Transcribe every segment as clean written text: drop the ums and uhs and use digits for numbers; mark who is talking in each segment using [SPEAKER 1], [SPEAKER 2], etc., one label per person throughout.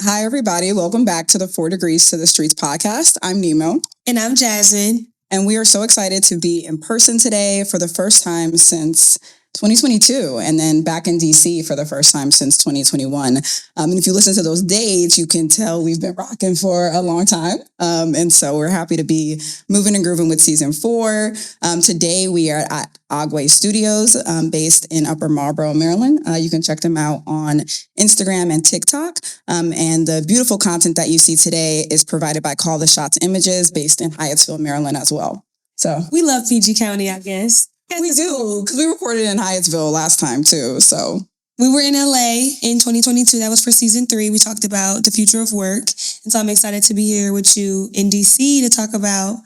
[SPEAKER 1] Hi, everybody. Welcome back to the 4 Degrees to the Streets podcast. I'm Nimo.
[SPEAKER 2] And I'm Jasmine.
[SPEAKER 1] And we are so excited to be in person today for the first time since 2022, and then back in DC for the first time since 2021. And if you listen to those dates, you can tell we've been rocking for a long time. And so we're happy to be moving and grooving with season 4. Today we are at Agway Studios, based in Upper Marlboro, Maryland. You can check them out on Instagram and TikTok. And the beautiful content that you see today is provided by Call the Shots Images, based in Hyattsville, Maryland as well. So
[SPEAKER 2] we love PG County, I guess.
[SPEAKER 1] We do, because we recorded in Hyattsville last time too. So
[SPEAKER 2] we were in LA in 2022. That was for season 3. We talked about the future of work. And so I'm excited to be here with you in DC to talk about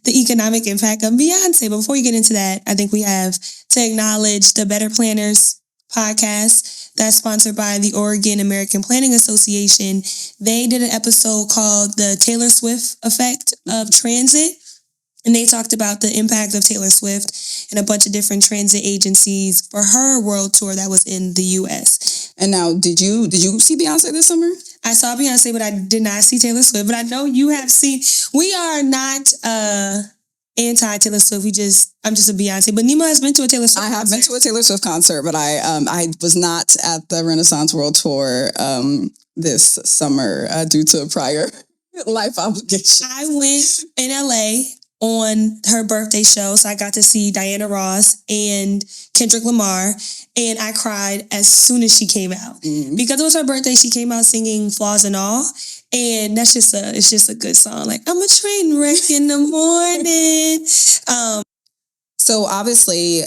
[SPEAKER 2] the economic impact of Beyoncé. But before we get into that, I think we have to acknowledge the Better Planners podcast that's sponsored by the Oregon American Planning Association. They did an episode called The Taylor Swift Effect of Transit. And they talked about the impact of Taylor Swift and a bunch of different transit agencies for her world tour that was in the U.S.
[SPEAKER 1] And now, did you see Beyonce this summer?
[SPEAKER 2] I saw Beyonce, but I did not see Taylor Swift. But I know you have seen. We are not anti-Taylor Swift. I'm just a Beyonce. But Nimo has been to a Taylor Swift
[SPEAKER 1] concert. I have been to a Taylor Swift concert, but I was not at the Renaissance World Tour this summer due to prior life obligations.
[SPEAKER 2] I went in L.A. on her birthday show. So I got to see Diana Ross and Kendrick Lamar. And I cried as soon as she came out. Mm-hmm. Because it was her birthday, she came out singing Flaws and All. And it's just a good song. Like, I'm a train wreck in the morning.
[SPEAKER 1] So obviously,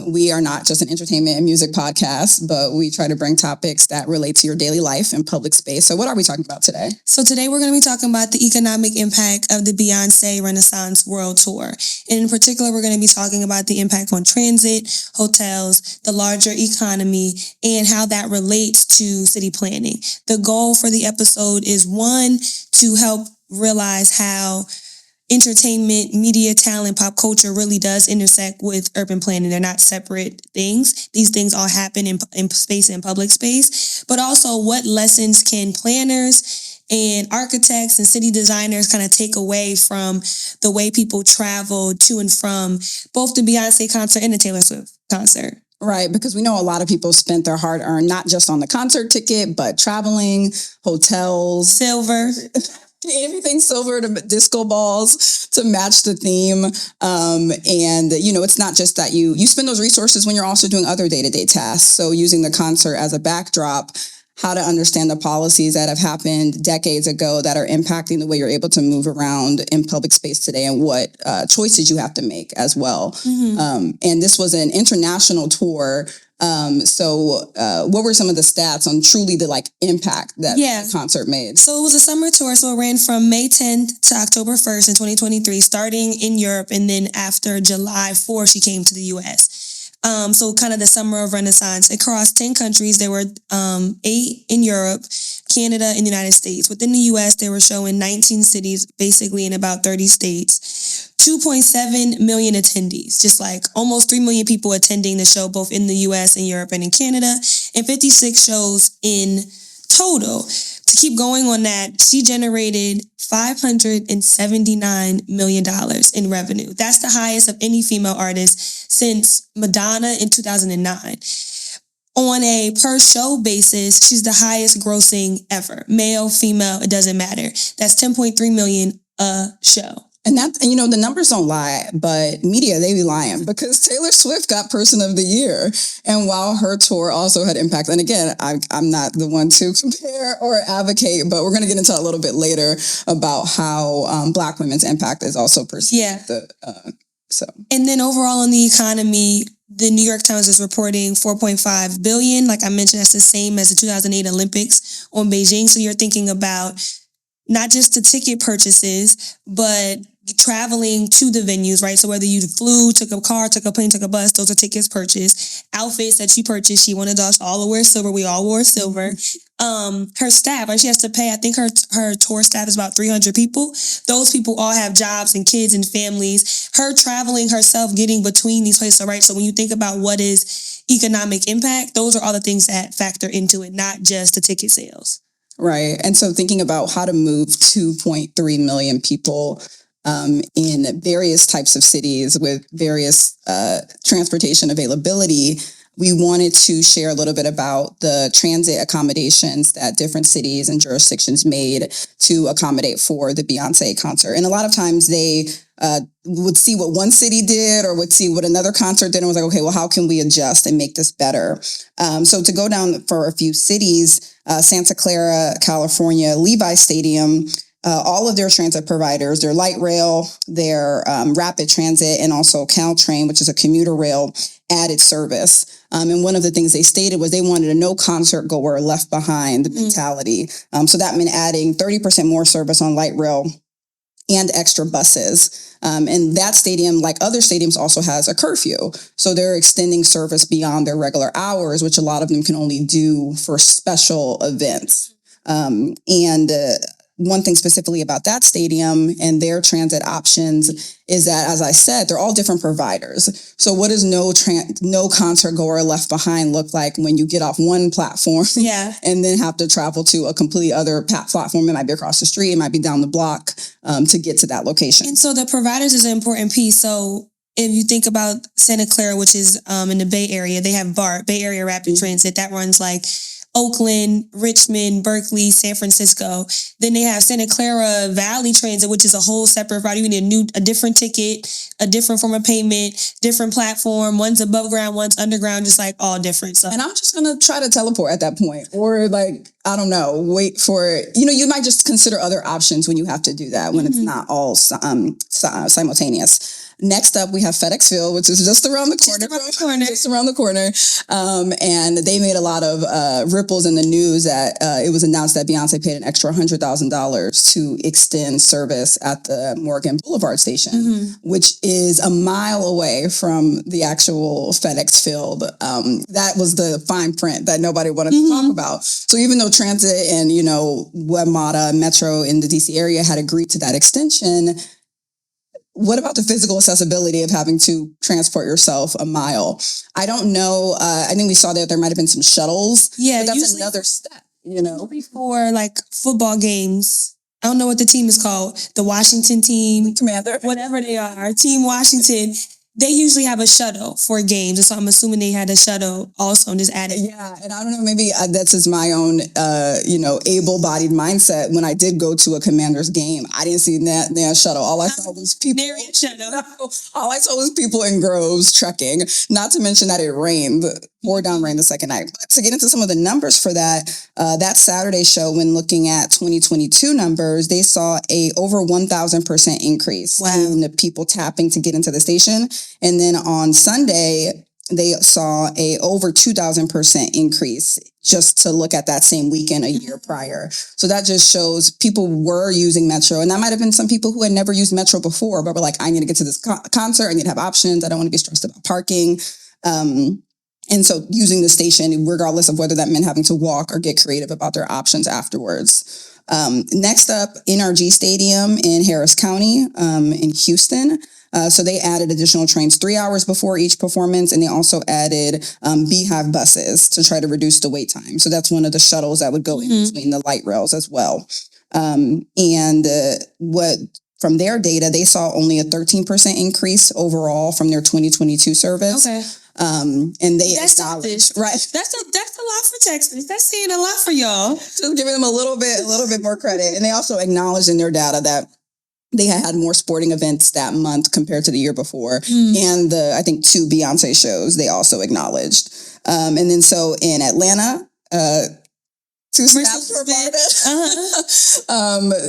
[SPEAKER 1] we are not just an entertainment and music podcast, but we try to bring topics that relate to your daily life and public space. So what are we talking about today?
[SPEAKER 2] So today we're going to be talking about the economic impact of the Beyoncé Renaissance World Tour. And in particular, we're going to be talking about the impact on transit, hotels, the larger economy, and how that relates to city planning. The goal for the episode is, 1, to help realize how entertainment, media, talent, pop culture really does intersect with urban planning. They're not separate things. These things all happen in space and public space. But also, what lessons can planners and architects and city designers kind of take away from the way people travel to and from both the Beyoncé concert and the Taylor Swift concert?
[SPEAKER 1] Right, because we know a lot of people spent their hard-earned, not just on the concert ticket, but traveling, hotels.
[SPEAKER 2] Silver.
[SPEAKER 1] Everything silver to disco balls to match the theme. And, it's not just that you spend those resources when you're also doing other day-to-day tasks. So using the concert as a backdrop, how to understand the policies that have happened decades ago that are impacting the way you're able to move around in public space today, and what choices you have to make as well. Mm-hmm. And this was an international tour. So what were some of the stats on truly the impact that the concert made?
[SPEAKER 2] So it was a summer tour. So it ran from May 10th to October 1st in 2023, starting in Europe. And then after July 4th, she came to the U.S. So kind of the summer of Renaissance. Across 10 countries, there were 8 in Europe, Canada, and the United States. Within the U.S., they were showing 19 cities, basically in about 30 states. 2.7 million attendees, just like almost 3 million people attending the show, both in the U.S. and Europe and in Canada, and 56 shows in total. To keep going on that, she generated $579 million in revenue. That's the highest of any female artist since Madonna in 2009. On a per show basis, she's the highest grossing ever. Male, female, it doesn't matter. That's 10.3 million a show.
[SPEAKER 1] And the numbers don't lie, but media, they be lying, because Taylor Swift got Person of the Year. And while her tour also had impact, and again, I'm not the one to compare or advocate, but we're going to get into a little bit later about how Black women's impact is also perceived.
[SPEAKER 2] Yeah. And then overall in the economy, the New York Times is reporting $4.5 billion. Like I mentioned, that's the same as the 2008 Olympics on Beijing. So you're thinking about not just the ticket purchases, but traveling to the venues, right? So whether you flew, took a car, took a plane, took a bus, those are tickets purchased. Outfits that she purchased, she wanted us all to wear silver. We all wore silver. Her staff, right? She has to pay, I think her tour staff is about 300 people. Those people all have jobs and kids and families. Her traveling herself, getting between these places, right? So when you think about what is economic impact, those are all the things that factor into it, not just the ticket sales.
[SPEAKER 1] Right. And so thinking about how to move 2.3 million people in various types of cities with various transportation availability, we wanted to share a little bit about the transit accommodations that different cities and jurisdictions made to accommodate for the Beyoncé concert. And a lot of times they would see what one city did or would see what another concert did and was like, okay, well, how can we adjust and make this better? So to go down for a few cities, Santa Clara, California, Levi Stadium, all of their transit providers, their light rail, their rapid transit, and also Caltrain, which is a commuter rail, added service. And one of the things they stated was they wanted a no concert goer left behind mentality. So that meant adding 30% more service on light rail and extra buses. And that stadium, like other stadiums, also has a curfew. So they're extending service beyond their regular hours, which a lot of them can only do for special events. One thing specifically about that stadium and their transit options is that, as I said, they're all different providers. So what does no concert goer left behind look like when you get off one platform and then have to travel to a completely other platform? It might be across the street, it might be down the block to get to that location.
[SPEAKER 2] And so the providers is an important piece. So if you think about Santa Clara, which is in the Bay Area, they have BART, Bay Area Rapid Transit, that runs like Oakland, Richmond, Berkeley, San Francisco. Then they have Santa Clara Valley Transit, which is a whole separate route. You need a different ticket, a different form of payment, different platform. One's above ground, one's underground, just like all different. So,
[SPEAKER 1] and I'm just going to try to teleport at that point, or like, I don't know, wait for, you might just consider other options when you have to do that, when it's not all simultaneous. Next up, we have FedEx Field, which is just around the corner. And they made a lot of ripples in the news that it was announced that Beyonce paid an extra $100,000 to extend service at the Morgan Boulevard station, which is a mile away from the actual FedEx Field. That was the fine print that nobody wanted to talk about. So even though Transit and, WebMATA, Metro in the DC area had agreed to that extension, what about the physical accessibility of having to transport yourself a mile? I don't know. I think we saw that there might have been some shuttles.
[SPEAKER 2] Yeah,
[SPEAKER 1] but that's another step,
[SPEAKER 2] For like football games, I don't know what the team is called. The Washington team.
[SPEAKER 1] Commander.
[SPEAKER 2] Whatever they are. Team Washington. They usually have a shuttle for games. And so I'm assuming they had a shuttle also and just added.
[SPEAKER 1] Yeah. And I don't know, maybe that's just my own, able-bodied mindset. When I did go to a Commanders game, I didn't see that shuttle. All I saw was people. All I saw was people in groves trekking. Not to mention that it rained, poured down rain the second night. But to get into some of the numbers for that Saturday show, when looking at 2022 numbers, they saw a over 1,000% increase in the people tapping to get into the station. And then on Sunday, they saw a over 2,000% increase just to look at that same weekend a year prior. So that just shows people were using Metro. And that might have been some people who had never used Metro before, but were like, I need to get to this concert. I need to have options. I don't want to be stressed about parking. And so using the station, regardless of whether that meant having to walk or get creative about their options afterwards. Next up, NRG Stadium in Harris County in Houston. So they added additional trains 3 hours before each performance, and they also added Beehive buses to try to reduce the wait time. So that's one of the shuttles that would go in between the light rails as well. From their data, they saw only a 13% increase overall from their 2022 service.
[SPEAKER 2] Okay.
[SPEAKER 1] And they acknowledged, right?
[SPEAKER 2] That's a lot for Texas. That's saying a lot for y'all.
[SPEAKER 1] Just giving them a little bit more credit. And they also acknowledged in their data that they had more sporting events that month compared to the year before. And I think 2 Beyonce shows they also acknowledged. And then so in Atlanta, 2 snaps were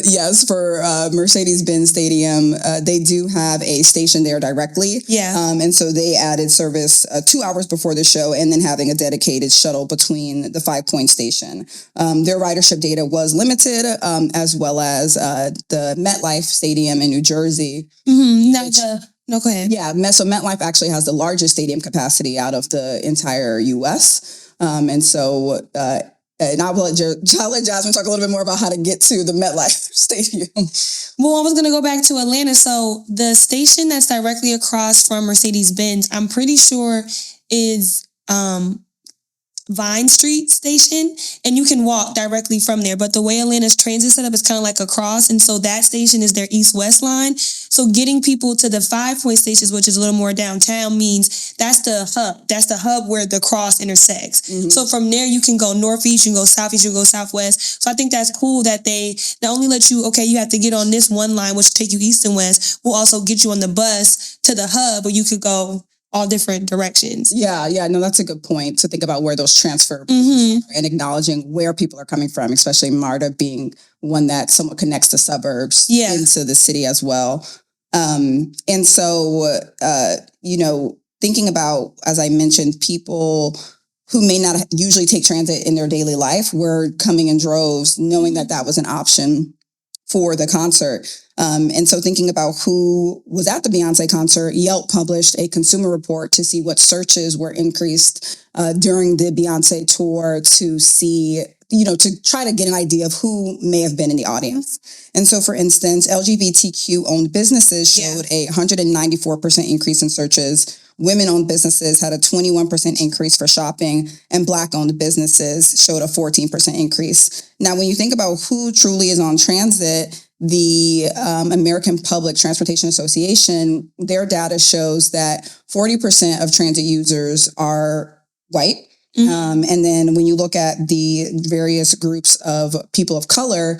[SPEAKER 1] yes, for Mercedes-Benz Stadium, they do have a station there directly. And so they added service 2 hours before the show and then having a dedicated shuttle between the 5 Point station. Their ridership data was limited, as well as the MetLife Stadium in New Jersey.
[SPEAKER 2] No, go ahead.
[SPEAKER 1] Yeah, so MetLife actually has the largest stadium capacity out of the entire U.S. And so... and I'll let Jasmine talk a little bit more about how to get to the MetLife Stadium.
[SPEAKER 2] Well, I was going to go back to Atlanta. So the station that's directly across from Mercedes-Benz, I'm pretty sure is Vine Street station, and you can walk directly from there. But the way Atlanta's transit set up is kind of like a cross, and so that station is their east-west line. So getting people to the 5 Point stations, which is a little more downtown, means that's the hub. That's the hub where the cross intersects. Mm-hmm. So from there, you can go northeast, you can go southeast, you can go southwest. So I think that's cool that they not only let you, okay, you have to get on this one line, which will take you east and west, will also get you on the bus to the hub where you could go all different directions.
[SPEAKER 1] Yeah, no, that's a good point to think about where those transfer are and acknowledging where people are coming from, especially MARTA being one that somewhat connects the suburbs into the city as well. And so, thinking about, as I mentioned, people who may not usually take transit in their daily life were coming in droves, knowing that that was an option for the concert. And so thinking about who was at the Beyoncé concert, Yelp published a consumer report to see what searches were increased during the Beyoncé tour to see, to try to get an idea of who may have been in the audience. And so, for instance, LGBTQ-owned businesses showed a 194% increase in searches. Women-owned businesses had a 21% increase for shopping, and Black-owned businesses showed a 14% increase. Now, when you think about who truly is on transit, the American Public Transportation Association, their data shows that 40% of transit users are white. And then when you look at the various groups of people of color,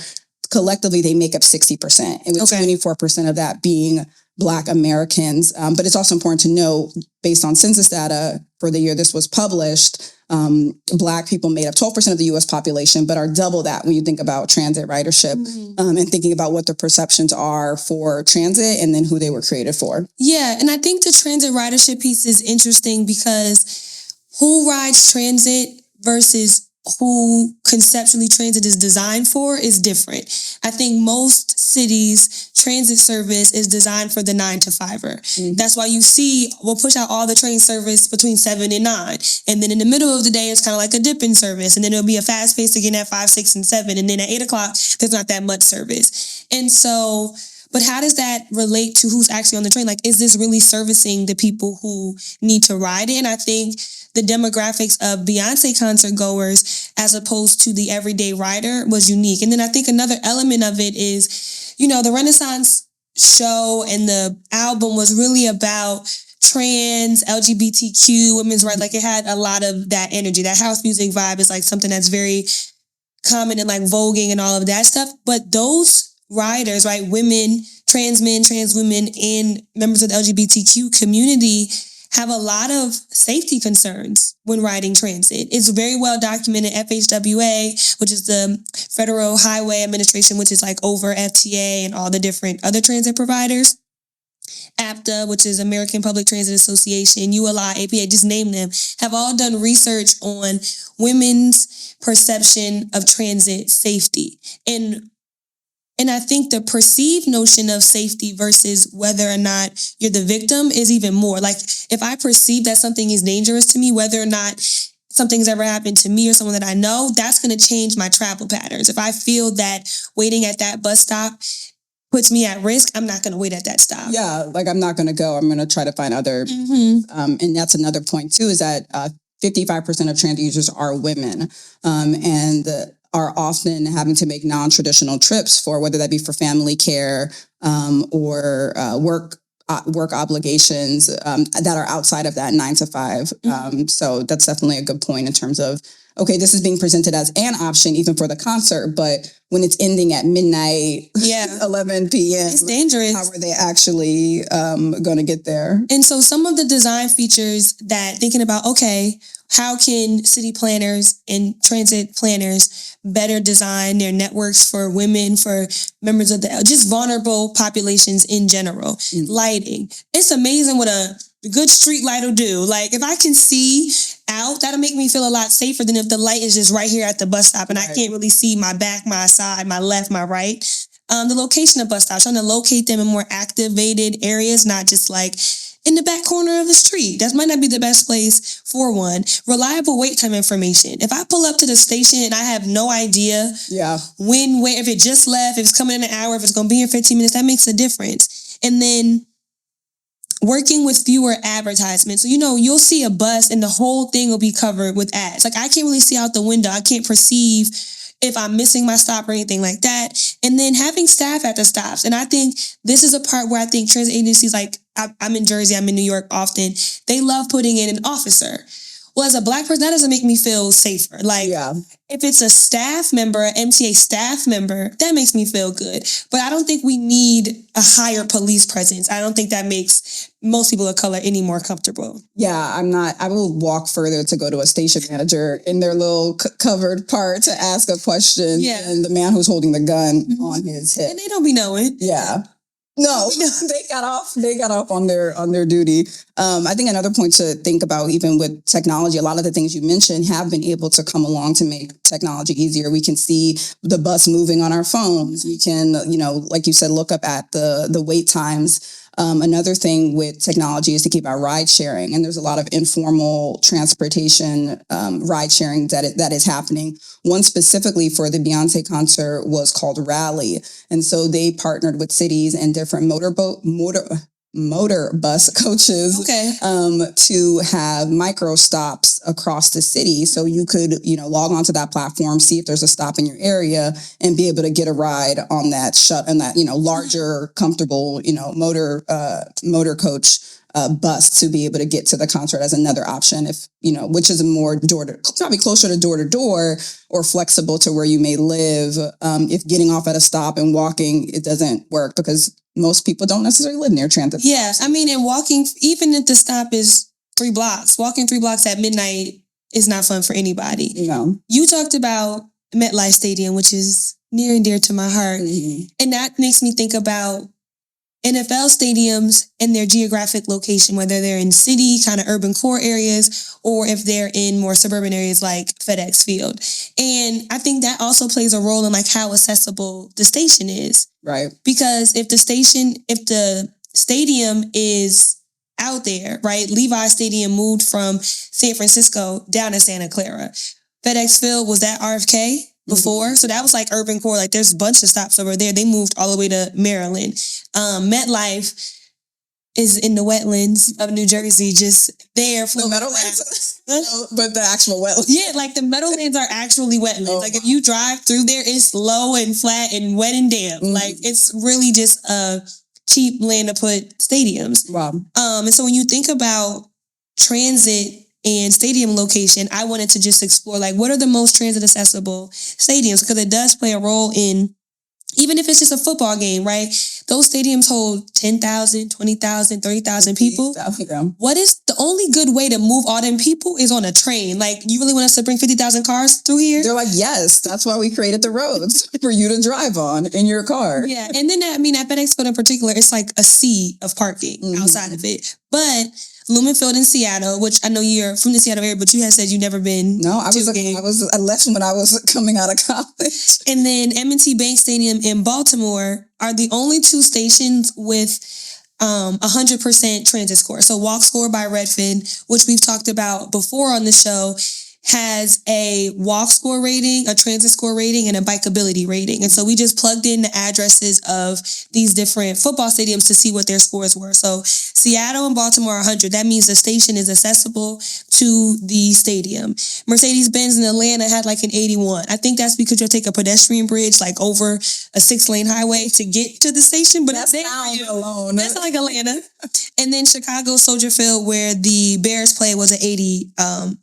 [SPEAKER 1] collectively, they make up 60%, and with 24% of that being Black Americans. But it's also important to know, based on census data for the year this was published, Black people made up 12% of the U.S. population, but are double that when you think about transit ridership and thinking about what the perceptions are for transit and then who they were created for.
[SPEAKER 2] Yeah, and I think the transit ridership piece is interesting because who rides transit versus who conceptually transit is designed for is different. I think most cities' transit service is designed for the 9-to-5er. That's why you see, we'll push out all the train service between 7 and 9. And then in the middle of the day, it's kind of like a dip-in service. And then it'll be a fast pace again at 5, 6, and 7. And then at 8 o'clock, there's not that much service. And so, but how does that relate to who's actually on the train? Like, is this really servicing the people who need to ride it? And I think the demographics of Beyoncé concert goers as opposed to the everyday rider was unique. And then I think another element of it is, the Renaissance show and the album was really about trans, LGBTQ, women's rights. Like, it had a lot of that energy. That house music vibe is like something that's very common and like voguing and all of that stuff. But those riders, right, women, trans men, trans women, and members of the LGBTQ community have a lot of safety concerns when riding transit. It's very well documented. FHWA, which is the Federal Highway Administration, which is like over FTA and all the different other transit providers. APTA, which is American Public Transit Association, ULI, APA, just name them, have all done research on women's perception of transit safety. And I think the perceived notion of safety versus whether or not you're the victim is even more. Like, if I perceive that something is dangerous to me, whether or not something's ever happened to me or someone that I know, that's going to change my travel patterns. If I feel that waiting at that bus stop puts me at risk, I'm not going to wait at that stop.
[SPEAKER 1] Yeah, like, I'm not going to go. I'm going to try to find other. And that's another point, too, is that 55% of transit users are women. And are often having to make non-traditional trips for whether that be for family care or work obligations that are outside of that 9 to 5. So that's definitely a good point in terms of, okay, this is being presented as an option even for the concert, but when it's ending at midnight, 11 p.m.,
[SPEAKER 2] it's dangerous.
[SPEAKER 1] How are they actually going to get there?
[SPEAKER 2] And so some of the design features that thinking about, okay, how can city planners and transit planners better design their networks for women, for members of the just vulnerable populations in general? Lighting. It's amazing what a good street light will do. Like, if I can see out, that'll make me feel a lot safer than if the light is just right here at the bus stop and I can't really see my back, my side, my left, my right. The location of bus stops, trying to locate them in more activated areas, not just like in the back corner of the street. That might not be the best place for one. Reliable wait time information. If I pull up to the station and I have no idea where, if it just left, if it's coming in an hour, if it's going to be here 15 minutes, that makes a difference. And then working with fewer advertisements. So, you'll see a bus and the whole thing will be covered with ads. Like, I can't really see out the window. I can't perceive if I'm missing my stop or anything like that. And then having staff at the stops. And I think this is a part where I think transit agencies, like I'm in Jersey, I'm in New York often, they love putting in an officer. Well, as a Black person, that doesn't make me feel safer. Like, if it's a staff member, an MTA staff member, that makes me feel good. But I don't think we need a higher police presence. I don't think that makes most people of color any more comfortable.
[SPEAKER 1] Yeah, I will walk further to go to a station manager in their little covered part to ask a question.
[SPEAKER 2] Yeah.
[SPEAKER 1] And the man who's holding the gun on his hip.
[SPEAKER 2] And they don't be knowing.
[SPEAKER 1] Yeah. No, they got off on their duty. I think another point to think about, even with technology, a lot of the things you mentioned have been able to come along to make technology easier. We can see the bus moving on our phones. We can, like you said, look up at the wait times. Another thing with technology is to keep our ride sharing. And there's a lot of informal transportation ride sharing that is happening. One specifically for the Beyoncé concert was called Rally. And so they partnered with cities and different motor bus coaches to have micro stops across the city. So you could, log onto that platform, see if there's a stop in your area and be able to get a ride on that larger, comfortable, motor coach bus to be able to get to the concert as another option, if which is more probably closer to door or flexible to where you may live. If getting off at a stop and walking, it doesn't work because most people don't necessarily live near transit.
[SPEAKER 2] Yeah, I mean, and walking, even if the stop is 3 blocks, walking 3 blocks at midnight is not fun for anybody. You talked about MetLife Stadium, which is near and dear to my heart, and that makes me think about NFL stadiums and their geographic location, whether they're in city, kind of urban core areas, or if they're in more suburban areas like FedEx Field. And I think that also plays a role in like how accessible the station is.
[SPEAKER 1] Right. Because
[SPEAKER 2] if the stadium is out there, right? Levi Stadium moved from San Francisco down to Santa Clara. FedEx Field was at RFK before. So that was like urban core. Like there's a bunch of stops over there. They moved all the way to Maryland. MetLife is in the wetlands of New Jersey, just there.
[SPEAKER 1] The Meadowlands? But the actual wetlands.
[SPEAKER 2] Yeah, like the Meadowlands are actually wetlands. Like if you drive through there, it's low and flat and wet and damp. Like it's really just a cheap land to put stadiums.
[SPEAKER 1] Wow.
[SPEAKER 2] And so when you think about transit and stadium location, I wanted to just explore like what are the most transit accessible stadiums, because it does play a role in, even if it's just a football game, right? Those stadiums hold 10,000, 20,000, 30,000 people. What is the only good way to move all them people is on a train? Like, you really want us to bring 50,000 cars through here?
[SPEAKER 1] They're like, yes, that's why we created the roads for you to drive on in your car.
[SPEAKER 2] Yeah. And then, at FedEx Field in particular, it's like a sea of parking outside of it. But Lumen Field in Seattle, which I know you're from the Seattle area, but you had said you've never been.
[SPEAKER 1] No, I left when I was coming out of college.
[SPEAKER 2] And then M&T Bank Stadium in Baltimore are the only 2 stations with 100% transit score. So Walk Score by Redfin, which we've talked about before on the show, has a walk score rating, a transit score rating, and a bikeability rating. And so we just plugged in the addresses of these different football stadiums to see what their scores were. So Seattle and Baltimore are 100. That means the station is accessible to the stadium. Mercedes-Benz in Atlanta had like an 81. I think that's because you'll take a pedestrian bridge like over a 6-lane highway to get to the station. But
[SPEAKER 1] that's there alone.
[SPEAKER 2] That's like Atlanta. And then Chicago Soldier Field, where the Bears play, was an 80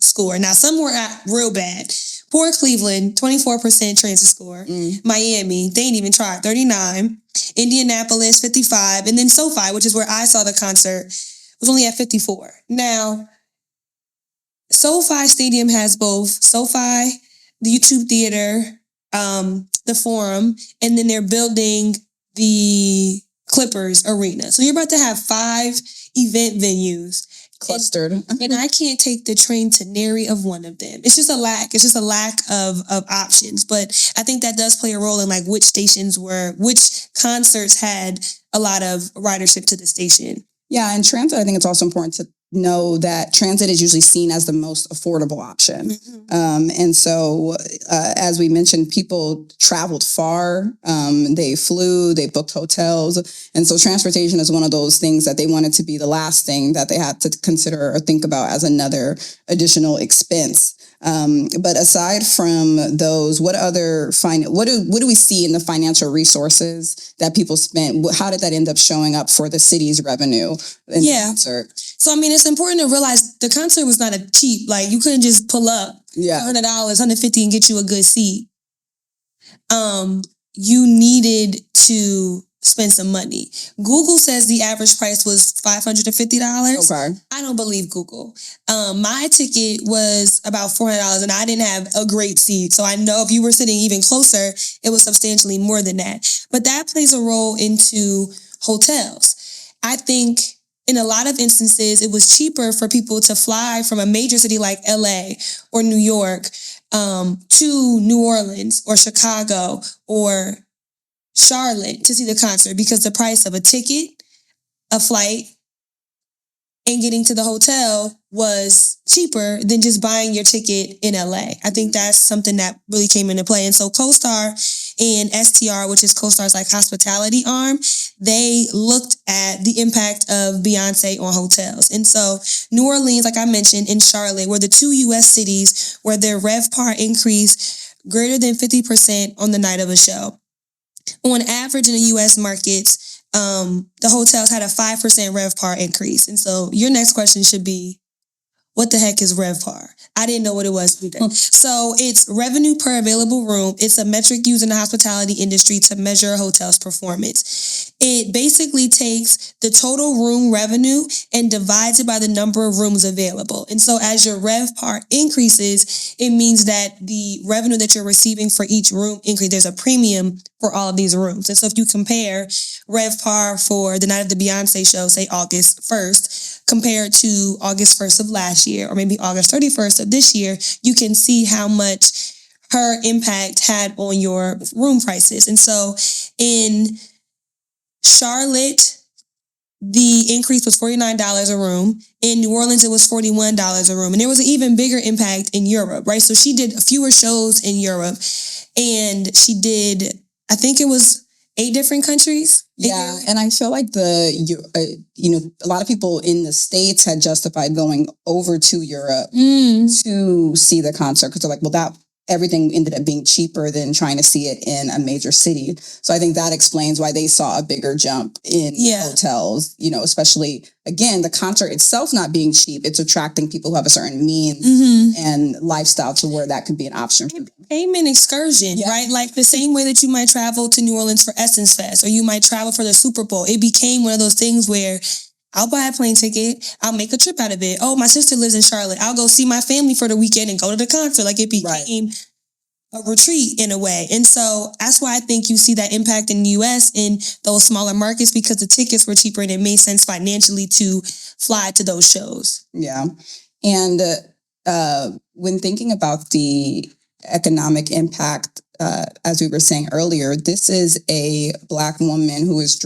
[SPEAKER 2] score. Now, some were real bad. Poor Cleveland, 24% transit score. Miami, they ain't even tried, 39. Indianapolis, 55. And then SoFi, which is where I saw the concert, was only at 54. Now, SoFi Stadium has both SoFi, the YouTube Theater, the Forum, and then they're building the Clippers Arena. So you're about to have 5 event venues
[SPEAKER 1] clustered.
[SPEAKER 2] And I can't take the train to nary of one of them. It's just a lack. It's just a lack of options. But I think that does play a role in like which concerts had a lot of ridership to the station.
[SPEAKER 1] Yeah, and transit, I think it's also important to know that transit is usually seen as the most affordable option. And so, as we mentioned, people traveled far, they flew, they booked hotels. And so transportation is one of those things that they wanted to be the last thing that they had to consider or think about as another additional expense. But aside from those, what do we see in the financial resources that people spent? How did that end up showing up for the city's revenue in the concert?
[SPEAKER 2] So, I mean, it's important to realize the concert was not a cheap, like you couldn't just pull up $100, $150 and get you a good seat. You needed to spend some money. Google says the average price was $550.
[SPEAKER 1] Okay.
[SPEAKER 2] I don't believe Google. My ticket was about $400 and I didn't have a great seat. So I know if you were sitting even closer, it was substantially more than that. But that plays a role into hotels. I think in a lot of instances, it was cheaper for people to fly from a major city like LA or New York to New Orleans or Chicago or Charlotte to see the concert because the price of a ticket, a flight, and getting to the hotel was cheaper than just buying your ticket in LA. I think that's something that really came into play. And so CoStar and STR, which is CoStar's like hospitality arm, they looked at the impact of Beyoncé on hotels. And so New Orleans, like I mentioned, and Charlotte were the two U.S. cities where their RevPAR increased greater than 50% on the night of a show. On average in the U.S. markets, the hotels had a 5% RevPAR increase. And so your next question should be, what the heck is RevPAR? I didn't know what it was either. So it's revenue per available room. It's a metric used in the hospitality industry to measure a hotel's performance. It basically takes the total room revenue and divides it by the number of rooms available. And so as your RevPAR increases, it means that the revenue that you're receiving for each room increases. There's a premium for all of these rooms. And so if you compare RevPAR for the night of the Beyoncé show, say August 1st, compared to August 1st of last year, or maybe August 31st of this year, you can see how much her impact had on your room prices. And so in Charlotte, the increase was $49 a room. In New Orleans, it was $41 a room. And there was an even bigger impact in Europe, right? So she did fewer shows in Europe. And she did, I think it was 8 different countries.
[SPEAKER 1] Yeah, and I feel like a lot of people in the States had justified going over to Europe to see the concert because they're like, well, everything ended up being cheaper than trying to see it in a major city. So I think that explains why they saw a bigger jump in hotels, especially, again, the concert itself not being cheap. It's attracting people who have a certain means and lifestyle to where that could be an option.
[SPEAKER 2] Payment excursion, right? Like the same way that you might travel to New Orleans for Essence Fest or you might travel for the Super Bowl. It became one of those things where I'll buy a plane ticket. I'll make a trip out of it. Oh, my sister lives in Charlotte. I'll go see my family for the weekend and go to the concert. Like it became a retreat in a way. And so that's why I think you see that impact in the U.S. in those smaller markets because the tickets were cheaper and it made sense financially to fly to those shows.
[SPEAKER 1] Yeah. And when thinking about the economic impact, as we were saying earlier, this is a Black woman who is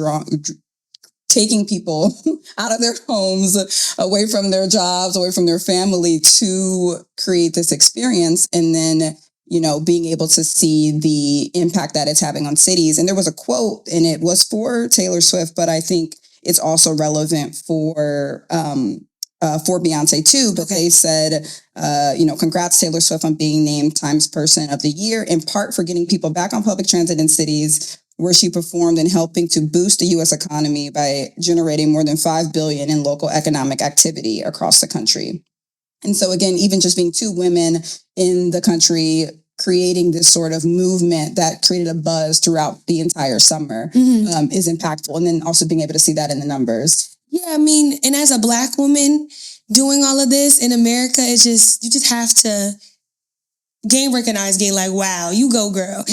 [SPEAKER 1] taking people out of their homes, away from their jobs, away from their family to create this experience. And then, being able to see the impact that it's having on cities. And there was a quote, and it was for Taylor Swift, but I think it's also relevant for Beyoncé too. But they said, congrats Taylor Swift on being named Times Person of the Year, in part for getting people back on public transit in cities where she performed and helping to boost the U.S. economy by generating more than $5 billion in local economic activity across the country. And so again, even just being 2 women in the country creating this sort of movement that created a buzz throughout the entire summer is impactful. And then also being able to see that in the numbers.
[SPEAKER 2] Yeah, I mean, and as a Black woman doing all of this in America, you just have to gain like, wow, you go, girl.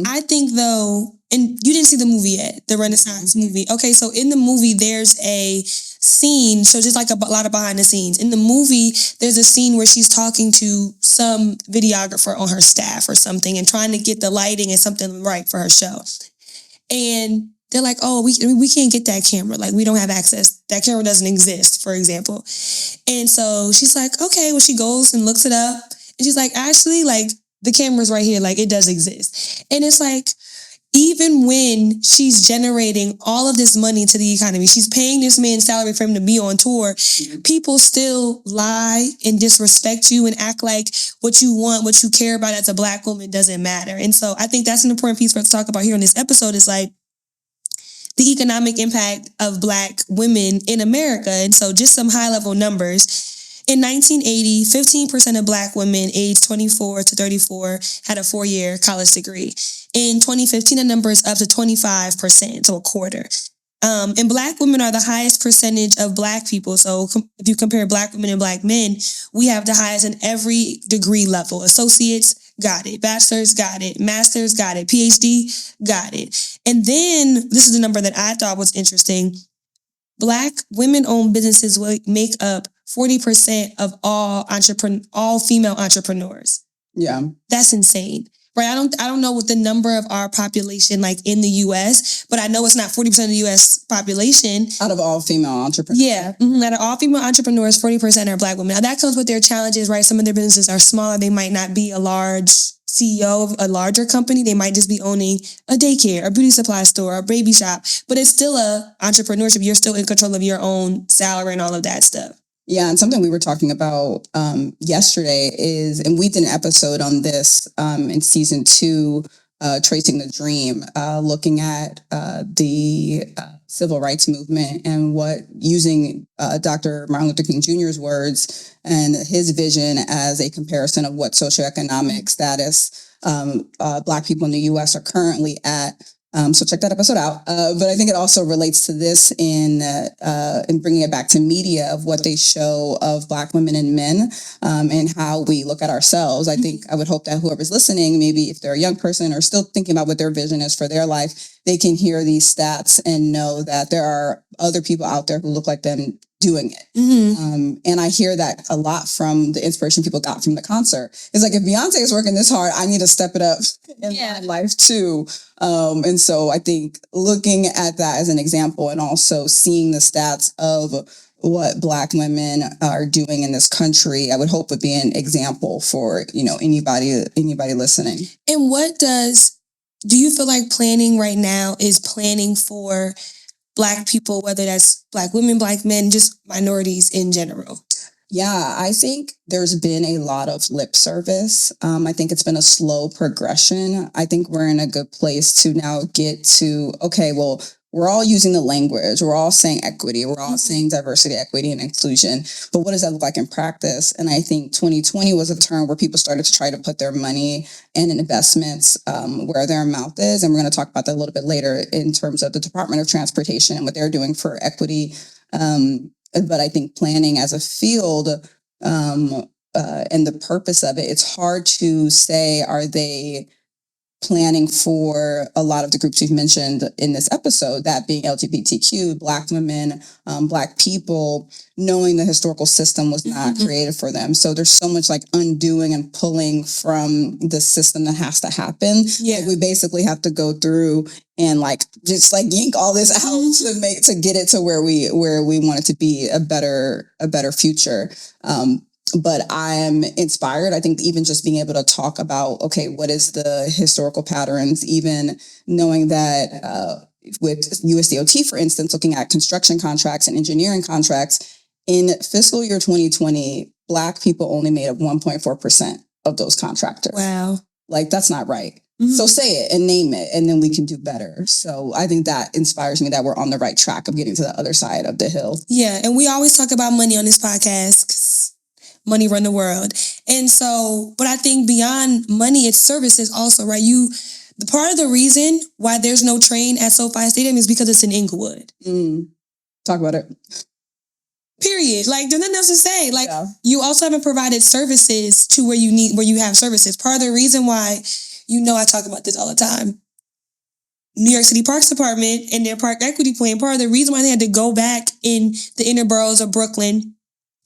[SPEAKER 2] I think though, and you didn't see the movie yet, the Renaissance movie. Okay, so in the movie, there's a scene, so just like a lot of behind the scenes. In the movie, there's a scene where she's talking to some videographer on her staff or something and trying to get the lighting and something right for her show. And they're like, oh, we can't get that camera. Like, we don't have access that camera doesn't exist, for example. And so she's like, okay, well, she goes and looks it up. And she's like, actually, like, the camera's right here. Like, it does exist. And it's like, even when she's generating all of this money to the economy, she's paying this man's salary for him to be on tour, people still lie and disrespect you and act like what you want, what you care about as a Black woman doesn't matter. And so I think that's an important piece for us to talk about here on this episode is like the economic impact of Black women in America. And so just some high level numbers. In 1980, 15% of Black women aged 24 to 34 had a 4-year college degree. In 2015, the number is up to 25%, so a quarter. And Black women are the highest percentage of Black people. So if you compare Black women and Black men, we have the highest in every degree level. Associates, got it. Bachelor's, got it. Master's, got it. PhD, got it. And then, this is the number that I thought was interesting. Black women-owned businesses make up 40% of all female entrepreneurs.
[SPEAKER 1] Yeah.
[SPEAKER 2] That's insane. Right? I don't know what the number of our population like in the US, but I know it's not 40% of the US population.
[SPEAKER 1] Out of all female entrepreneurs.
[SPEAKER 2] Yeah. Out of all female entrepreneurs, 40% are Black women. Now that comes with their challenges, right? Some of their businesses are smaller. They might not be a large CEO of a larger company. They might just be owning a daycare, a beauty supply store, a baby shop, but it's still a entrepreneurship. You're still in control of your own salary and all of that stuff.
[SPEAKER 1] Yeah, and something we were talking about yesterday is, and we did an episode on this in season 2, Tracing the Dream, looking at the civil rights movement and what using Dr. Martin Luther King Jr.'s words and his vision as a comparison of what socioeconomic status Black people in the U.S. are currently at. So check that episode out. But I think it also relates to this in bringing it back to media of what they show of Black women and men and how we look at ourselves. I think I would hope that whoever's listening, maybe if they're a young person or still thinking about what their vision is for their life, they can hear these stats and know that there are other people out there who look like them doing it. And I hear that a lot from the inspiration people got from the concert. It's like, if Beyonce is working this hard, I need to step it up in my life too. And so I think looking at that as an example and also seeing the stats of what Black women are doing in this country, I would hope would be an example for, anybody listening.
[SPEAKER 2] And do you feel like planning right now is planning for Black people, whether that's Black women, Black men, just minorities in general?
[SPEAKER 1] Yeah, I think there's been a lot of lip service. I think it's been a slow progression. I think we're in a good place to now get to, okay, well, we're all using the language. We're all saying equity. We're all saying diversity, equity, and inclusion. But what does that look like in practice? And I think 2020 was a term where people started to try to put their money and investments where their mouth is. And we're going to talk about that a little bit later in terms of the Department of Transportation and what they're doing for equity. But I think planning as a field and the purpose of it, it's hard to say, are they planning for a lot of the groups we've mentioned in this episode, that being LGBTQ, Black women, Black people, knowing the historical system was not created for them. So there's so much like undoing and pulling from the system that has to happen. Yeah. Like we basically have to go through and just yank all this out to get it to where we want it to be a better future. But I am inspired. I think even just being able to talk about, okay, what is the historical patterns, even knowing that with USDOT, for instance, looking at construction contracts and engineering contracts, in fiscal year 2020, Black people only made up 1.4% of those contractors.
[SPEAKER 2] Wow.
[SPEAKER 1] That's not right. So say it and name it, and then we can do better. So I think that inspires me that we're on the right track of getting to the other side of the hill. Yeah,
[SPEAKER 2] and we always talk about money on this podcast because money run the world. And so, but I think beyond money, it's services also, right? The part of the reason why there's no train at SoFi Stadium is because it's in Inglewood.
[SPEAKER 1] Talk about it.
[SPEAKER 2] Period. There's nothing else to say. You also haven't provided services to where you have services. Part of the reason why, I talk about this all the time. New York City Parks Department and their park equity plan, part of the reason why they had to go back in the inner boroughs of Brooklyn,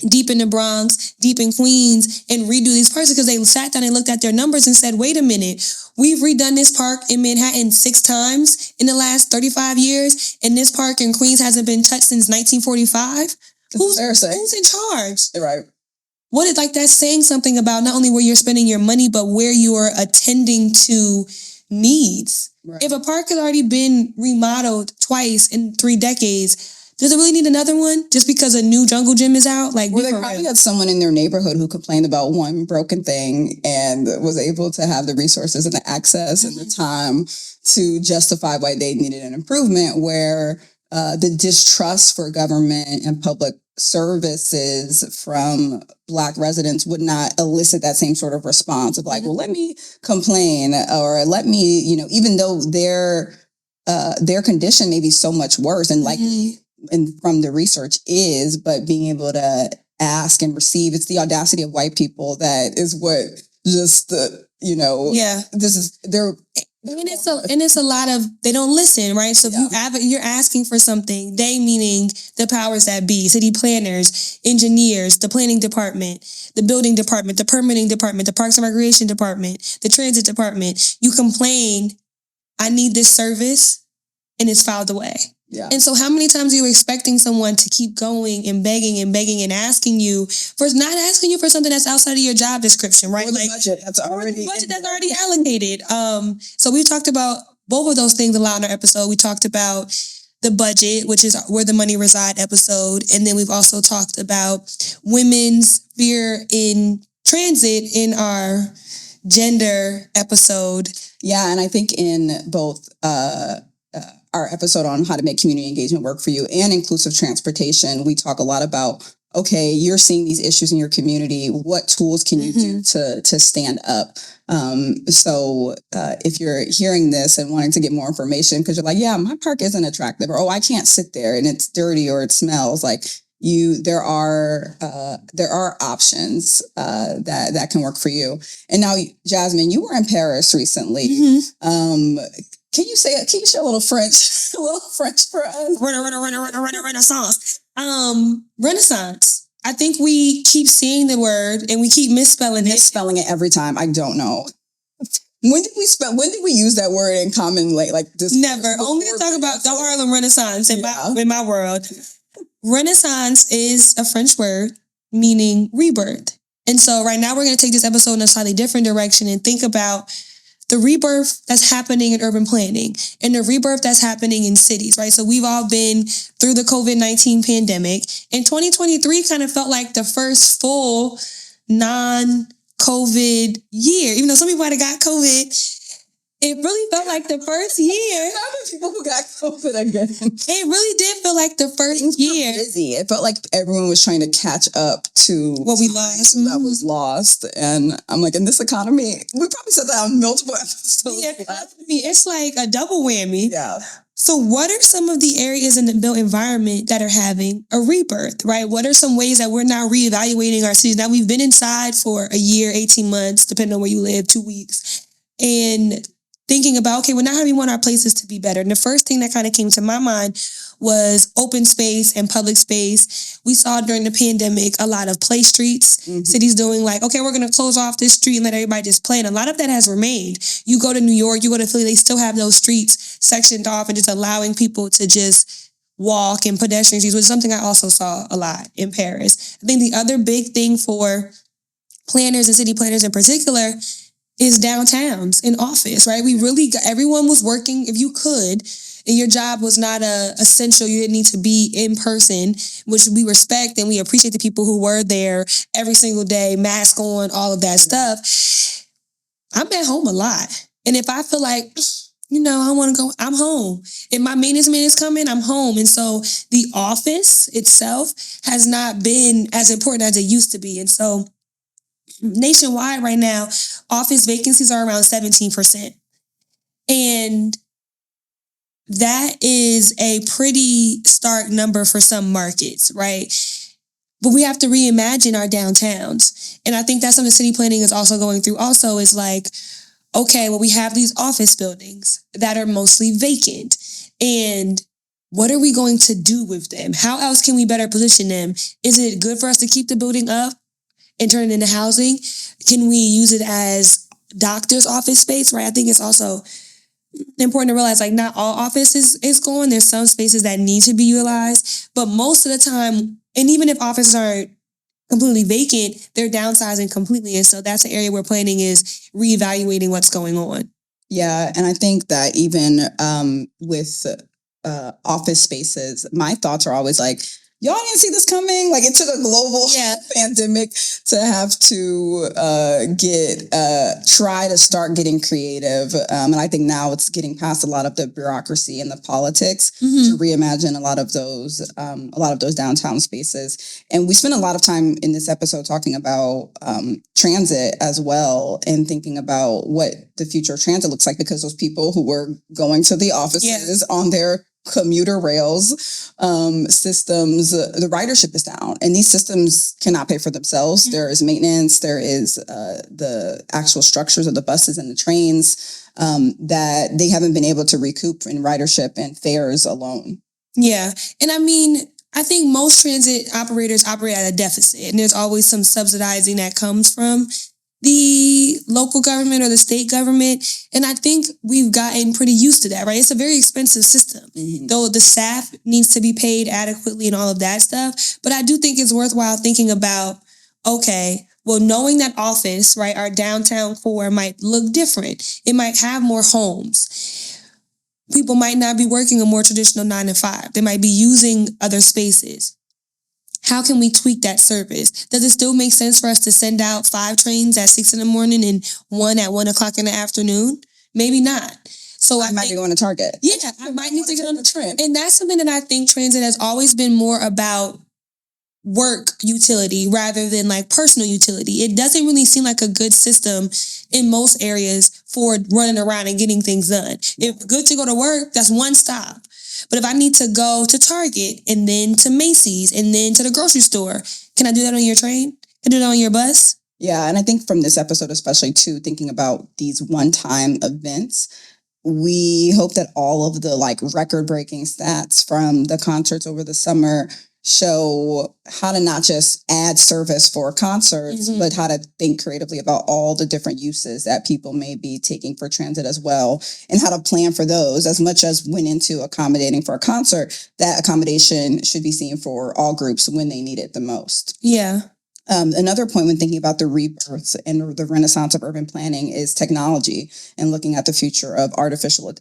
[SPEAKER 2] deep in the Bronx, deep in Queens, and redo these parks because they sat down and looked at their numbers and said, wait a minute, we've redone this park in Manhattan 6 times in the last 35 years, and this park in Queens hasn't been touched since 1945. Who's in charge?
[SPEAKER 1] Right.
[SPEAKER 2] What is like that's saying something about not only where you're spending your money, but where you're attending to needs. Right. If a park has already been remodeled twice in 3 decades, does it really need another one just because a new jungle gym is out? Like,
[SPEAKER 1] well, they probably had someone in their neighborhood who complained about one broken thing and was able to have the resources and the access and the time to justify why they needed an improvement, where the distrust for government and public services from Black residents would not elicit that same sort of response of like, well, let me complain, or let me, even though their condition may be so much worse and likely, and from the research is, but being able to ask and receive, it's the audacity of white people that is what just this is their.
[SPEAKER 2] And it's a lot of, they don't listen, right? So if you're asking for something, they meaning the powers that be, city planners, engineers, the planning department, the building department, the permitting department, the parks and recreation department, the transit department. You complain, I need this service, and it's filed away. Yeah. And so how many times are you expecting someone to keep going and begging and asking you for something that's outside of your job description, right?
[SPEAKER 1] Or the budget that's already
[SPEAKER 2] allocated. So we talked about both of those things a lot in our episode. We talked about the budget, which is where the money reside episode. And then we've also talked about women's fear in transit in our gender episode.
[SPEAKER 1] Yeah. And I think in both, our episode on how to make community engagement work for you and inclusive transportation, we talk a lot about, okay, you're seeing these issues in your community. What tools can you do to stand up? So if you're hearing this and wanting to get more information, because you're like, yeah, my park isn't attractive, or, oh, I can't sit there and it's dirty or it smells, like there are options that can work for you. And now, Jasmine, you were in Paris recently. Can you share a little French for us?
[SPEAKER 2] Renaissance. Renaissance. I think we keep seeing the word and we keep misspelling
[SPEAKER 1] it every time. I don't know. When did we use that word in common, like this?
[SPEAKER 2] Never. Only to talk about the Harlem Renaissance in my world. Renaissance is a French word meaning rebirth. And so right now we're going to take this episode in a slightly different direction and think about the rebirth that's happening in urban planning and the rebirth that's happening in cities, right? So we've all been through the COVID-19 pandemic, and 2023 kind of felt like the first full non-COVID year. Even though some people might have got COVID, it really felt like the first year.
[SPEAKER 1] People who got COVID again.
[SPEAKER 2] It really did feel like the first year.
[SPEAKER 1] Busy. It felt like everyone was trying to catch up to
[SPEAKER 2] what we lost.
[SPEAKER 1] That was lost. And I'm like, in this economy, we probably said that on multiple episodes.
[SPEAKER 2] Yeah, it's like a double whammy.
[SPEAKER 1] Yeah.
[SPEAKER 2] So what are some of the areas in the built environment that are having a rebirth, right? What are some ways that we're now reevaluating our cities? Now, we've been inside for a year, 18 months, depending on where you live, 2 weeks. And thinking about, okay, well, now how do we want our places to be better? And the first thing that kind of came to my mind was open space and public space. We saw during the pandemic a lot of play streets, cities doing like, okay, we're going to close off this street and let everybody just play. And a lot of that has remained. You go to New York, you go to Philly, they still have those streets sectioned off and just allowing people to just walk and pedestrian streets, which is something I also saw a lot in Paris. I think the other big thing for planners and city planners in particular is downtowns and office, right? Everyone was working, if you could, and your job was not essential, you didn't need to be in person, which we respect and we appreciate the people who were there every single day, mask on, all of that stuff. I'm at home a lot. And if I feel like, I want to go, I'm home. If my maintenance man is coming, I'm home. And so the office itself has not been as important as it used to be. And so nationwide right now, office vacancies are around 17%. And that is a pretty stark number for some markets, right? But we have to reimagine our downtowns. And I think that's something city planning is also going through also is like, okay, well, we have these office buildings that are mostly vacant. And what are we going to do with them? How else can we better position them? Is it good for us to keep the building up and turn it into housing? Can we use it as doctor's office space, right? I think it's also important to realize, like, not all office is going. There's some spaces that need to be utilized, but most of the time, and even if offices aren't completely vacant, they're downsizing completely. And so that's an area where planning is reevaluating what's going on.
[SPEAKER 1] Yeah, and I think that even with office spaces, my thoughts are always like, y'all didn't see this coming. Like, it took a global pandemic to have to try to start getting creative. And I think now it's getting past a lot of the bureaucracy and the politics to reimagine a lot of those downtown spaces. And we spent a lot of time in this episode talking about transit as well, and thinking about what the future of transit looks like, because those people who were going to the offices on their commuter rails systems, the ridership is down, and these systems cannot pay for themselves. There is maintenance, there is the actual structures of the buses and the trains that they haven't been able to recoup in ridership and fares alone.
[SPEAKER 2] Yeah, and I mean, I think most transit operators operate at a deficit, and there's always some subsidizing that comes from the local government or the state government. And I think we've gotten pretty used to that, right? It's a very expensive system, though the staff needs to be paid adequately and all of that stuff. But I do think it's worthwhile thinking about, okay, well, knowing that office, right, our downtown core might look different. It might have more homes. People might not be working a more traditional 9 to 5. They might be using other spaces. How can we tweak that service? Does it still make sense for us to send out 5 trains at 6 a.m. and 1 at 1 o'clock in the afternoon? Maybe not. So
[SPEAKER 1] I might be going to Target.
[SPEAKER 2] Yeah, I might need to get on the train. And that's something that I think transit has always been more about work utility rather than like personal utility. It doesn't really seem like a good system in most areas for running around and getting things done. If good to go to work, that's one stop. But if I need to go to Target and then to Macy's and then to the grocery store, can I do that on your train? Can I do that on your bus?
[SPEAKER 1] Yeah, and I think from this episode, especially too, thinking about these one-time events, we hope that all of the like record-breaking stats from the concerts over the summer show how to not just add service for concerts, but how to think creatively about all the different uses that people may be taking for transit as well, and how to plan for those. As much as went into accommodating for a concert, that accommodation should be seen for all groups when they need it the most.
[SPEAKER 2] Yeah.
[SPEAKER 1] Another point when thinking about the rebirth and the renaissance of urban planning is technology, and looking at the future of artificial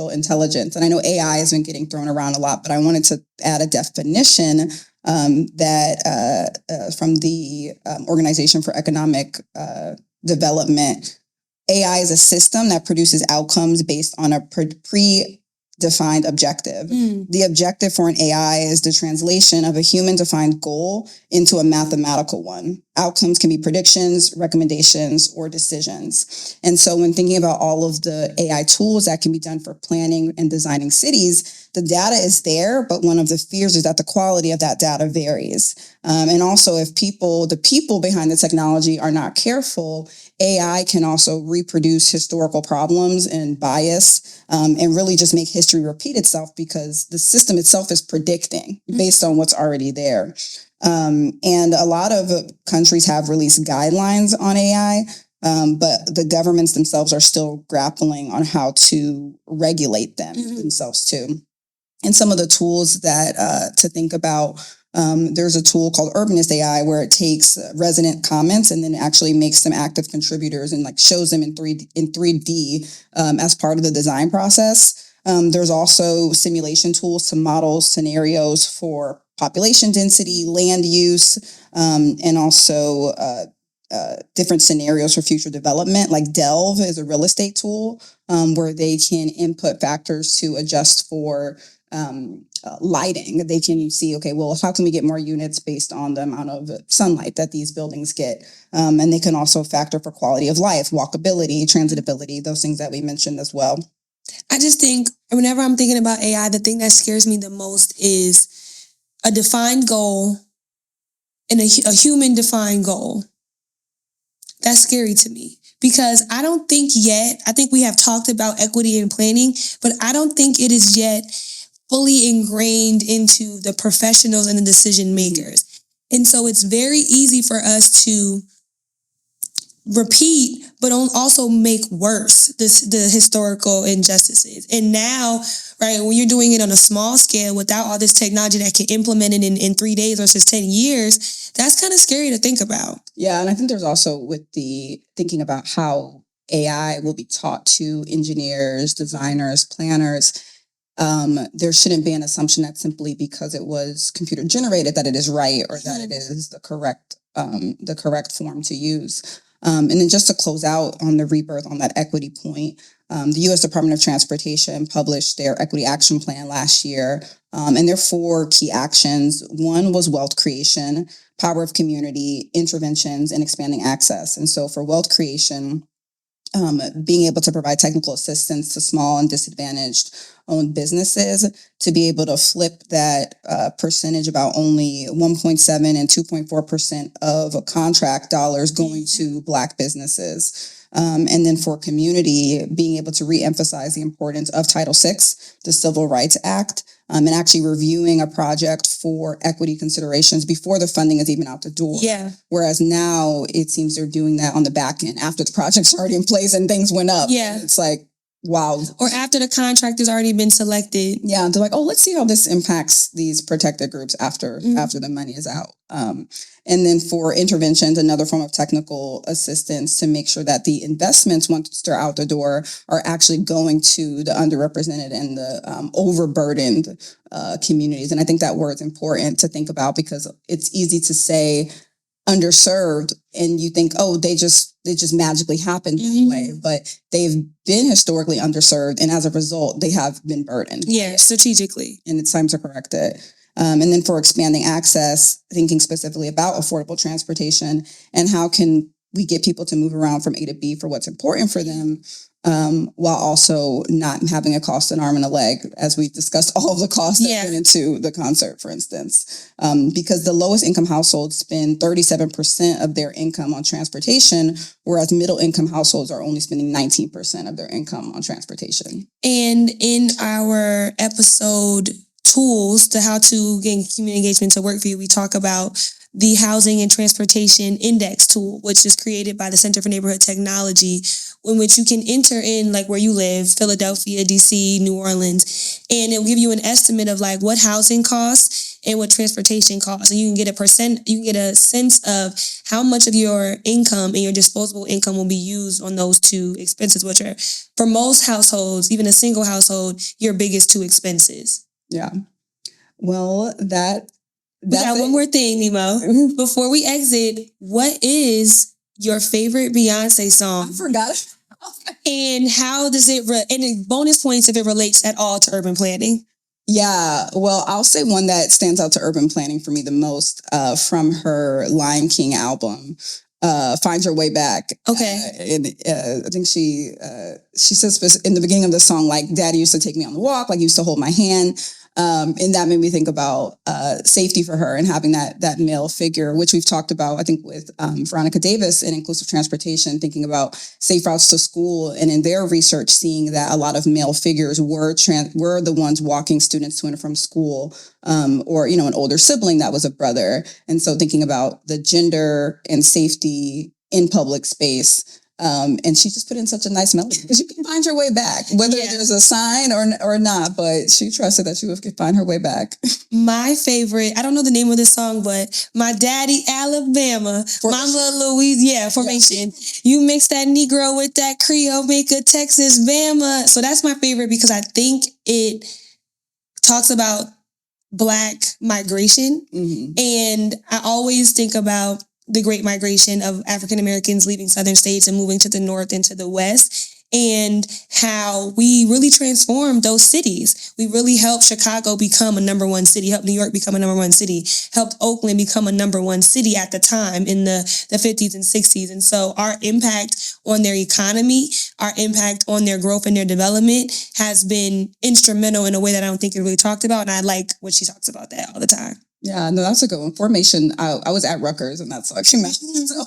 [SPEAKER 1] intelligence. And I know AI has been getting thrown around a lot, but I wanted to add a definition that from the Organization for Economic Development. AI is a system that produces outcomes based on a predefined objective. The objective for an AI is the translation of a human-defined goal into a mathematical one. Outcomes can be predictions, recommendations, or decisions. And so when thinking about all of the AI tools that can be done for planning and designing cities, the data is there, but one of the fears is that the quality of that data varies. And also, if the people behind the technology are not careful, AI can also reproduce historical problems and bias, and really just make history repeat itself, because the system itself is predicting based on what's already there. And a lot of countries have released guidelines on AI, but the governments themselves are still grappling on how to regulate them themselves too. And some of the tools that to think about, there's a tool called Urbanist AI, where it takes resident comments and then actually makes them active contributors and like shows them in 3D as part of the design process. There's also simulation tools to model scenarios for population density, land use, and also different scenarios for future development. Like Delve is a real estate tool where they can input factors to adjust for lighting. They can see, okay, well, how can we get more units based on the amount of sunlight that these buildings get? And they can also factor for quality of life, walkability, transitability, those things that we mentioned as well.
[SPEAKER 2] I just think whenever I'm thinking about AI, the thing that scares me the most is a defined goal and a human defined goal. That's scary to me, because I don't think yet, I think we have talked about equity in planning, but I don't think it is yet fully ingrained into the professionals and the decision makers. And so it's very easy for us to repeat, but also make worse the historical injustices. And now, right, when you're doing it on a small scale without all this technology that can implement it in 3 days versus 10 years, that's kind of scary to think about.
[SPEAKER 1] Yeah, and I think there's also with the thinking about how AI will be taught to engineers, designers, planners. There shouldn't be an assumption that simply because it was computer generated that it is right or that it is the correct form to use. And then just to close out on the rebirth on that equity point, the U.S. Department of Transportation published their equity action plan last year, and there are 4 key actions. One was wealth creation, power of community, interventions, and expanding access. And so for wealth creation, being able to provide technical assistance to small and disadvantaged owned businesses to be able to flip that percentage about only 1.7 and 2.4% of contract dollars going to Black businesses. And then for community, being able to reemphasize the importance of Title VI, the Civil Rights Act, and actually reviewing a project for equity considerations before the funding is even out the door.
[SPEAKER 2] Yeah.
[SPEAKER 1] Whereas now it seems they're doing that on the back end after the project's already in place and things went up.
[SPEAKER 2] Yeah.
[SPEAKER 1] It's like, wow.
[SPEAKER 2] Or after the contract has already been selected.
[SPEAKER 1] Yeah. They're like, oh, let's see how this impacts these protected groups after the money is out. And then for interventions, another form of technical assistance to make sure that the investments, once they're out the door, are actually going to the underrepresented and the overburdened communities. And I think that word's important to think about because it's easy to say underserved and you think, oh, they just magically happened that way. But they've been historically underserved. And as a result, they have been burdened.
[SPEAKER 2] Yeah, strategically.
[SPEAKER 1] And it's time to correct it. And then for expanding access, thinking specifically about affordable transportation and how can we get people to move around from A to B for what's important for them, while also not having a cost an arm and a leg, as we've discussed all of the costs that went into the concert, for instance. Because the lowest income households spend 37% of their income on transportation, whereas middle income households are only spending 19% of their income on transportation.
[SPEAKER 2] And in our episode tools to how to get community engagement to work for you, we talk about the Housing and Transportation Index tool, which is created by the Center for Neighborhood Technology, in which you can enter in like where you live, Philadelphia, DC, New Orleans, and it'll give you an estimate of like what housing costs and what transportation costs. And you can get a sense of how much of your income and your disposable income will be used on those 2 expenses, which are for most households, even a single household, your biggest 2 expenses.
[SPEAKER 1] Yeah. Well,
[SPEAKER 2] we got one more thing, Nemo. Before we exit, what is your favorite Beyonce song?
[SPEAKER 1] I forgot.
[SPEAKER 2] And how does it, and bonus points if it relates at all to urban planning?
[SPEAKER 1] Yeah, well, I'll say one that stands out to urban planning for me the most from her Lion King album. Find Your Way Back.
[SPEAKER 2] Okay.
[SPEAKER 1] And I think she says in the beginning of the song, like, Daddy used to take me on the walk, like, he used to hold my hand. And that made me think about safety for her and having that male figure, which we've talked about, I think, with Veronica Davis in Inclusive Transportation, thinking about safe routes to school. And in their research, seeing that a lot of male figures were the ones walking students to and from school, or, an older sibling that was a brother. And so thinking about the gender and safety in public space. And she just put in such a nice melody because you can find your way back, whether there's a sign or not, but she trusted that she would find her way back.
[SPEAKER 2] My favorite, I don't know the name of this song, but My Daddy Alabama, Mama Louise, Formation. You mix that Negro with that Creole, make a Texas Bama. So that's my favorite because I think it talks about Black migration. And I always think about the Great Migration of African Americans leaving southern states and moving to the north and to the west, and how we really transformed those cities. We really helped Chicago become a number 1 city, helped New York become a number 1 city, helped Oakland become a number 1 city at the time in the 50s and 60s. And so our impact on their economy, our impact on their growth and their development has been instrumental in a way that I don't think it really talked about. And I like when she talks about that all the time.
[SPEAKER 1] Yeah, no, that's a good one. Formation. I was at Rutgers, and that's actually so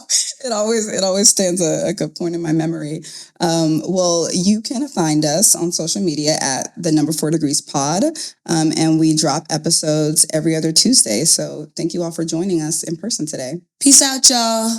[SPEAKER 1] it always stands a good point in my memory. Well, you can find us on social media at the4degrees pod, and we drop episodes every other Tuesday. So thank you all for joining us in person today.
[SPEAKER 2] Peace out, y'all.